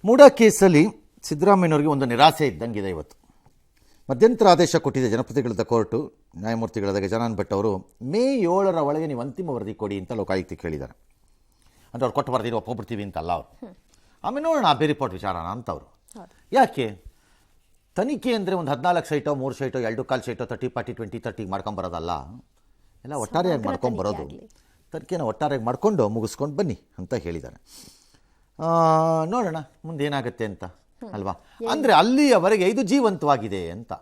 ಮೂಡ ಕೇಸಲ್ಲಿ ಸಿದ್ದರಾಮಯ್ಯನವರಿಗೆ ಒಂದು ನಿರಾಸೆ ಇದ್ದಂಗಿದೆ. ಇವತ್ತು ಮಧ್ಯಂತರ ಆದೇಶ ಕೊಟ್ಟಿದೆ ಜನಪ್ರತಿನಿಧಿಗಳ ಕೋರ್ಟು, ನ್ಯಾಯಮೂರ್ತಿಗಳಾದ ಗಜಾನನ್ ಭಟ್ ಅವರು ಮೇ 7ರ ಒಳಗೆ ನೀವು ಅಂತಿಮ ವರದಿ ಕೊಡಿ ಅಂತ ಲೋಕಾಯುಕ್ತಕ್ಕೆ ಹೇಳಿದ್ದಾರೆ. ಅಂದರೆ ಅವ್ರು ಕೊಟ್ಟು ವರದಿ ಒಪ್ಪಿಬಿಡ್ತೀವಿ ಅಂತಲ್ಲ ಅವರು. ಆಮೇಲೆ ನೋಡೋಣ ಬೇರೆ ರಿಪೋರ್ಟ್ ವಿಚಾರಣ ಅಂತವರು. ಯಾಕೆ ತನಿಖೆ ಅಂದರೆ ಒಂದು 14 ಸೈಟೋ 3 ಸೈಟೋ 2 ಸೈಟೋ 30-40 20-30 ಮಾಡ್ಕೊಂಬರೋದಲ್ಲ, ಎಲ್ಲ ಒಟ್ಟಾರೆಯಾಗಿ ಮಾಡ್ಕೊಂಬರೋದು. ತನಿಖೆನ ಒಟ್ಟಾರೆಯಾಗಿ ಮಾಡ್ಕೊಂಡು ಮುಗಿಸ್ಕೊಂಡು ಬನ್ನಿ ಅಂತ ಹೇಳಿದ್ದಾರೆ. ನೋಡೋಣ ಮುಂದೆ ಏನಾಗುತ್ತೆ ಅಂತ ಅಲ್ವಾ. ಅಂದರೆ ಅಲ್ಲಿಯವರೆಗೆ ಇದು ಜೀವಂತವಾಗಿದೆ ಅಂತ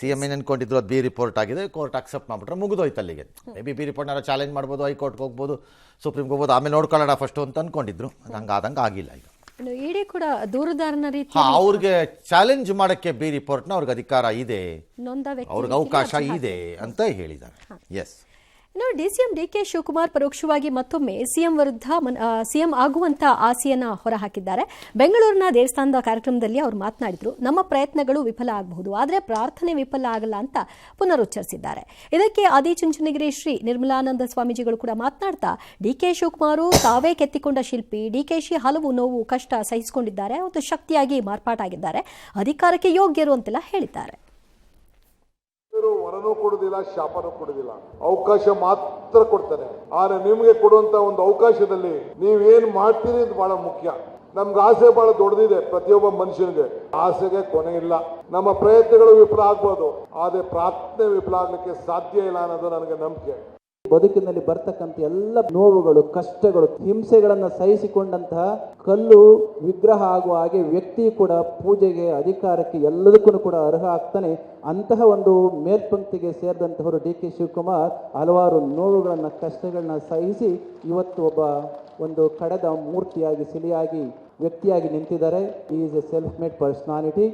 CM ಏನು ಅನ್ಕೊಂಡಿದ್ರು. ಅದು ಬಿ ರಿಪೋರ್ಟ್ ಆಗಿದೆ, ಕೋರ್ಟ್ ಅಕ್ಸೆಪ್ಟ್ ಮಾಡಿಬಿಟ್ರೆ ಮುಗಿದೋಯ್ತು ಅಲ್ಲಿಗೆ. ಮೇ ಬಿ ರಿಪೋರ್ಟ್ನಾರ ಚಾಲೆಂಜ್ ಮಾಡ್ಬೋದು, ಹೈಕೋರ್ಟ್ಗೆ ಹೋಗ್ಬೋದು, ಸುಪ್ರೀಮ್ಗೆ ಹೋಗ್ಬೋದು, ಆಮೇಲೆ ನೋಡ್ಕೊಳ್ಳೋಣ ಫಸ್ಟು ಅಂತ ಅಂದ್ಕೊಂಡಿದ್ರು. ಅದು ಹಂಗಾದಂಗೆ ಆಗಿಲ್ಲ. ಈಗ ಇಡೀ ಕೂಡ ದೂರದಾರನ ರೀತಿ ಅವ್ರಿಗೆ ಚಾಲೆಂಜ್ ಮಾಡೋಕ್ಕೆ ಬಿ ರಿಪೋರ್ಟ್ನ ಅವ್ರಿಗೆ ಅಧಿಕಾರ ಇದೆ, ಅವ್ರಿಗೆ ಅವಕಾಶ ಇದೆ ಅಂತ ಹೇಳಿದ್ದಾರೆ. ಎಸ್. ಇನ್ನು DCM DK ಶಿವಕುಮಾರ್ ಪರೋಕ್ಷವಾಗಿ ಮತ್ತೊಮ್ಮೆ ಸಿಎಂ ವಿರುದ್ಧ ಸಿಎಂ ಆಗುವಂತ ಆಸೆಯನ್ನ ಹೊರಹಾಕಿದ್ದಾರೆ. ಬೆಂಗಳೂರಿನ ದೇವಸ್ಥಾನದ ಕಾರ್ಯಕ್ರಮದಲ್ಲಿ ಅವರು ಮಾತನಾಡಿದ್ರು, ನಮ್ಮ ಪ್ರಯತ್ನಗಳು ವಿಫಲ ಆಗಬಹುದು, ಆದರೆ ಪ್ರಾರ್ಥನೆ ವಿಫಲ ಆಗಲ್ಲ ಅಂತ ಪುನರುಚ್ಚರಿಸಿದ್ದಾರೆ. ಇದಕ್ಕೆ ಆದಿಚುಂಚನಗಿರಿ ಶ್ರೀ ನಿರ್ಮಲಾನಂದ ಸ್ವಾಮೀಜಿಗಳು ಕೂಡ ಮಾತನಾಡ್ತಾ, DK ಶಿವಕುಮಾರ್ ತಾವೇ ಕೆತ್ತಿಕೊಂಡ ಶಿಲ್ಪಿ, DKಶಿ ಹಲವು ನೋವು ಕಷ್ಟ ಸಹಿಸಿಕೊಂಡಿದ್ದಾರೆ, ಮತ್ತು ಶಕ್ತಿಯಾಗಿ ಮಾರ್ಪಾಟಾಗಿದ್ದಾರೆ, ಅಧಿಕಾರಕ್ಕೆ ಯೋಗ್ಯರು ಅಂತೆಲ್ಲ ಹೇಳಿದ್ದಾರೆ. ವರನೂ ಕೊಡುದಿಲ್ಲ, ಶಾಪನೂ ಕೊಡುದಿಲ್ಲ, ಅವಕಾಶ ಮಾತ್ರ ಕೊಡ್ತಾನೆ. ಆದ್ರೆ ನಿಮ್ಗೆ ಕೊಡುವಂತ ಒಂದು ಅವಕಾಶದಲ್ಲಿ ನೀವೇನ್ ಮಾಡ್ತೀರಿ ಅಂತ ಬಹಳ ಮುಖ್ಯ. ನಮ್ಗೆ ಆಸೆ ಬಹಳ ದೊಡ್ಡದಿದೆ, ಪ್ರತಿಯೊಬ್ಬ ಮನುಷ್ಯನಿಗೆ ಆಸೆಗೆ ಕೊನೆ ಇಲ್ಲ. ನಮ್ಮ ಪ್ರಯತ್ನಗಳು ವಿಫಲ ಆಗ್ಬೋದು, ಆದ್ರೆ ಪ್ರಾರ್ಥನೆ ವಿಫಲ ಆಗ್ಲಿಕ್ಕೆ ಸಾಧ್ಯ ಇಲ್ಲ ಅನ್ನೋದು ನನಗೆ ನಂಬಿಕೆ. ಬದುಕಿನಲ್ಲಿ ಬರ್ತಕ್ಕಂಥ ಎಲ್ಲ ನೋವುಗಳು, ಕಷ್ಟಗಳು, ಹಿಂಸೆಗಳನ್ನು ಸಹಿಸಿಕೊಂಡಂತಹ ಕಲ್ಲು ವಿಗ್ರಹ ಆಗುವ ಹಾಗೆ ವ್ಯಕ್ತಿ ಕೂಡ ಪೂಜೆಗೆ, ಅಧಿಕಾರಕ್ಕೆ, ಎಲ್ಲದಕ್ಕೂ ಕೂಡ ಅರ್ಹ ಆಗ್ತಾನೆ. ಅಂತಹ ಒಂದು ಮೇಲ್ಪಂಕ್ತಿಗೆ ಸೇರಿದಂತಹವರು DK ಶಿವಕುಮಾರ್ ಹಲವಾರು ನೋವುಗಳನ್ನು, ಕಷ್ಟಗಳನ್ನ ಸಹಿಸಿ ಇವತ್ತು ಒಂದು ಕಡೆದ ಮೂರ್ತಿಯಾಗಿ, ಸಿಲಿಯಾಗಿ, ವ್ಯಕ್ತಿಯಾಗಿ ನಿಂತಿದ್ದಾರೆ. ಈ is A self made personality.